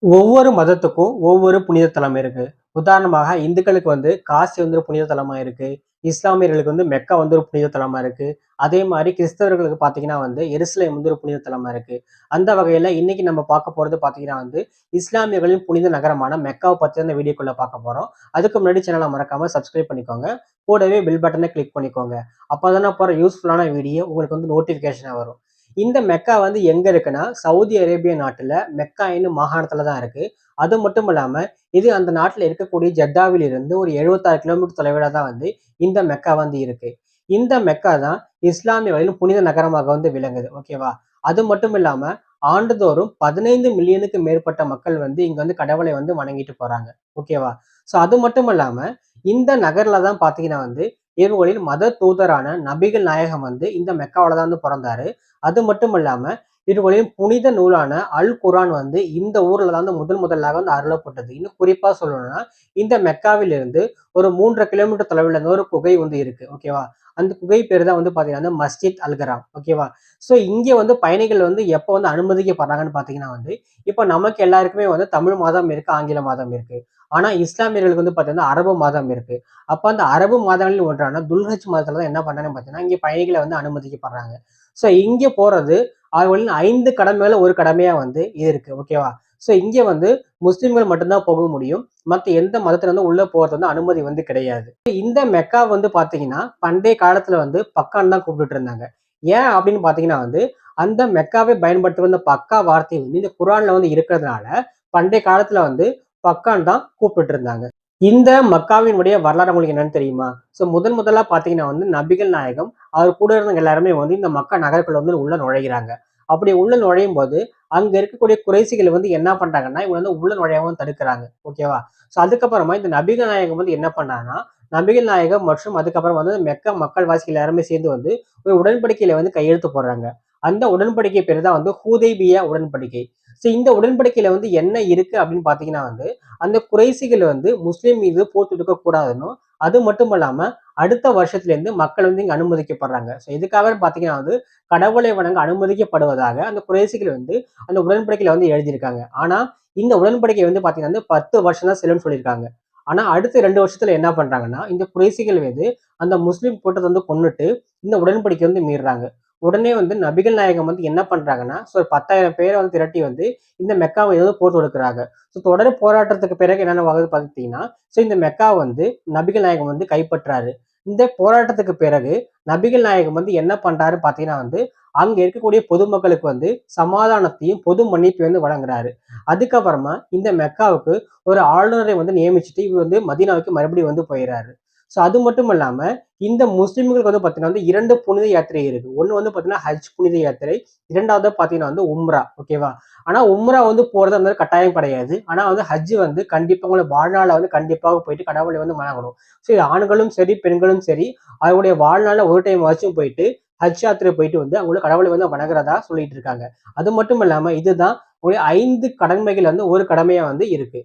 ஒவ்வொரு மதத்துக்கும் ஒவ்வொரு புனித தலம் இருக்கு. உதாரணமாக இந்துக்களுக்கு காசி ஒரு புனித தலமா இருக்கு. இஸ்லாமியர்களுக்கு மெக்கா ஒரு புனித தலமா இருக்கு. அதே மாதிரி கிறிஸ்தவர்களுக்கு பார்த்தீங்கன்னா எருசலேம் ஒரு புனித தலமா இருக்கு. அந்த வகையில இன்னைக்கு நம்ம பார்க்க போறது பார்த்தீங்கன்னா இஸ்லாமியர்களின் புனித நகரமான மெக்காவை பத்தி அந்த வீடியோக்குள்ள பார்க்க போறோம். அதுக்கு முன்னாடி சேனலை மறக்காம சப்ஸ்கிரைப் பண்ணிக்கோங்க. கூடவே பெல் பட்டனை கிளிக் பண்ணிக்கோங்க. அப்பதான் நான் போற யூஸ்ஃபுல்லான வீடியோ உங்களுக்கு நோட்டிபிகேஷனா வரும். இந்த மெக்கா எங்க இருக்குன்னா சவுதி அரேபியா நாட்டுல மெக்கா என்னும் மாகாணத்துல தான் இருக்கு. அது மட்டும் இல்லாம இது அந்த நாட்டுல இருக்கக்கூடிய ஜத்தாவில் இருந்து ஒரு 76 கிலோமீட்டர் தொலைவில தான் இந்த மெக்கா இருக்கு. இந்த மெக்கா தான் இஸ்லாமியர்களின் புனித நகரமாக விளங்குது. ஓகேவா? அது மட்டும் இல்லாம ஆண்டுதோறும் 15 மில்லியனுக்கு மேற்பட்ட மக்கள் இங்க கடவுளை வணங்கிட்டு போறாங்க. ஓகேவா? சோ அது மட்டும் இல்லாம இந்த நகர்ல தான் பாத்தீங்கன்னா இவர்களின் மத தூதரான நபிகள் நாயகம் இந்த மெக்காவில தான் பிறந்தாரு. அது மட்டும் இல்லாம இவர்களின் புனித நூலான அல் குரான் இந்த ஊர்ல தான் முதலாக அருளப்பட்டது. இன்னும் குறிப்பா சொல்லணும்னா இந்த மெக்காவில் இருந்து ஒரு 3 கிலோமீட்டர் தொலைவில் ஒரு குகை இருக்கு. ஓகேவா? அந்த குகை பேர் தான் பாத்தீங்கன்னா மஸ்ஜித் அல்கராம். ஓகேவா? சோ இங்க பயணிகள் எப்ப அனுமதிக்கப்படுறாங்கன்னு பாத்தீங்கன்னா இப்ப நமக்கு எல்லாருக்குமே தமிழ் மாதம் இருக்கு, ஆங்கில மாதம் இருக்கு. ஆனா இஸ்லாமியர்களுக்கு பாத்தீங்கன்னா அரபு மாதம் இருக்கு. அப்ப அந்த அரபு மாதங்களில் ஒன்றான துல்ஹஜ் மாதத்துல தான் என்ன பண்றாங்கன்னு பாத்தீங்கன்னா இங்க பயணிகளை அனுமதிக்கப்படுறாங்க. சோ இங்க போறது அவர்களின் 5 கடமையில ஒரு கடமையா இது இருக்கு. ஓகேவா? சோ இங்க முஸ்லிம்கள் மட்டும்தான் போக முடியும். மத்த எந்த மதத்துல உள்ள போறது அனுமதி கிடையாது. இந்த மெக்கா பாத்தீங்கன்னா பண்டைய காலத்துல பக்கான்னு தான் கூப்பிட்டு இருந்தாங்க. ஏன் அப்படின்னு பாத்தீங்கன்னா அந்த மெக்காவை பயன்படுத்தி வந்த பக்கா வார்த்தை இந்த குரான்ல இருக்கிறதுனால பண்டைய காலத்துல பக்கான் தான் கூப்பிட்டு இருந்தாங்க. இந்த மக்காவினுடைய வரலாறு உங்களுக்கு என்னன்னு தெரியுமா? சோ முதலா பாத்தீங்கன்னா நபிகள் நாயகம் அவர் கூட இருந்தவங்க எல்லாருமே இந்த மக்கா நகருக்குள்ள உள்ள நுழைகிறாங்க. அப்படி உள்ள நுழையும் போது அங்க இருக்கக்கூடிய குறைசிகள் என்ன பண்றாங்கன்னா இவங்க உள்ள நுழையாம தடுக்கிறாங்க. ஓகேவா? சோ அதுக்கப்புறமா இந்த நபிகள் நாயகம் என்ன பண்ணாங்கன்னா நபிகள் நாயகம் மற்றும் அதுக்கப்புறம் மெக்கா மக்கள் வாசிகள் எல்லாருமே சேர்ந்து ஒரு உடன்படிக்கையில கையெழுத்து போடுறாங்க. அந்த உடன்படிக்கை பேர் தான் ஹுதைபியா உடன்படிக்கை. சோ இந்த உடன்படிக்கையில என்ன இருக்கு அப்படின்னு பாத்தீங்கன்னா அந்த குறைசிகள் முஸ்லிம் மீது போர் தொடுக்க கூடாதுன்னும், அது மட்டும் இல்லாம அடுத்த வருஷத்துல இருந்து மக்கள் இங்க அனுமதிக்கப்படுறாங்க. சோ இதுக்காக பாத்தீங்கன்னா கடவுளை வணங்க அனுமதிக்கப்படுவதாக அந்த குறைசிகள் அந்த உடன்படிக்கையில எழுதியிருக்காங்க. ஆனா இந்த உடன்படிக்கை பாத்தீங்கன்னா 10 வருஷம் தான் செல்லும்னு சொல்லியிருக்காங்க. ஆனா அடுத்த 2 வருஷத்துல என்ன பண்றாங்கன்னா இந்த குறைசிகள் அந்த முஸ்லிம் கூட்டத்தை கொன்னுட்டு இந்த உடன்படிக்கை மீறுறாங்க. உடனே நபிகள் நாயகம் என்ன பண்றாங்கன்னா சோ 10,000 பேரை திரட்டி இந்த மெக்காவை போர் தொடுக்கிறாங்க. ஸோ தொடர் போராட்டத்துக்கு பிறகு என்னென்ன ஆகுது பார்த்தீங்கன்னா ஸோ இந்த மெக்கா நபிகள் நாயகம் கைப்பற்றாரு. இந்த போராட்டத்துக்கு பிறகு நபிகள் நாயகம் என்ன பண்றாரு பார்த்தீங்கன்னா அங்க இருக்கக்கூடிய பொதுமக்களுக்கு சமாதானத்தையும் பொது மன்னிப்பையும் வழங்குறாரு. அதுக்கப்புறமா இந்த மெக்காவுக்கு ஒரு ஆளுநரை நியமிச்சுட்டு இவர் மதீனாவுக்கு மறுபடியும் போயிடுறாரு. ஸோ அது மட்டும் இல்லாம இந்த முஸ்லிம்களுக்கு பார்த்தீங்கன்னா 2 புனித யாத்திரை இருக்கு. ஒண்ணு பார்த்தீங்கன்னா ஹஜ் புனித யாத்திரை, இரண்டாவது பார்த்தீங்கன்னா உம்ரா. ஓகேவா? ஆனா உம்ரா போறது கட்டாயம் கிடையாது. ஆனா ஹஜ் கண்டிப்பா உங்களை வாழ்நாள கண்டிப்பாக போயிட்டு கடவுளை வணங்கணும். சரி, ஆண்களும் சரி பெண்களும் சரி அவருடைய வாழ்நாள ஒரு டைம் வச்சும் போயிட்டு ஹஜ் யாத்திரை போயிட்டு அவங்களோட கடவுளை வணங்குறதா சொல்லிட்டு இருக்காங்க. அது மட்டும் இல்லாம இதுதான் ஒரு 5 கடமைகள் ஒரு கடமையா இருக்கு.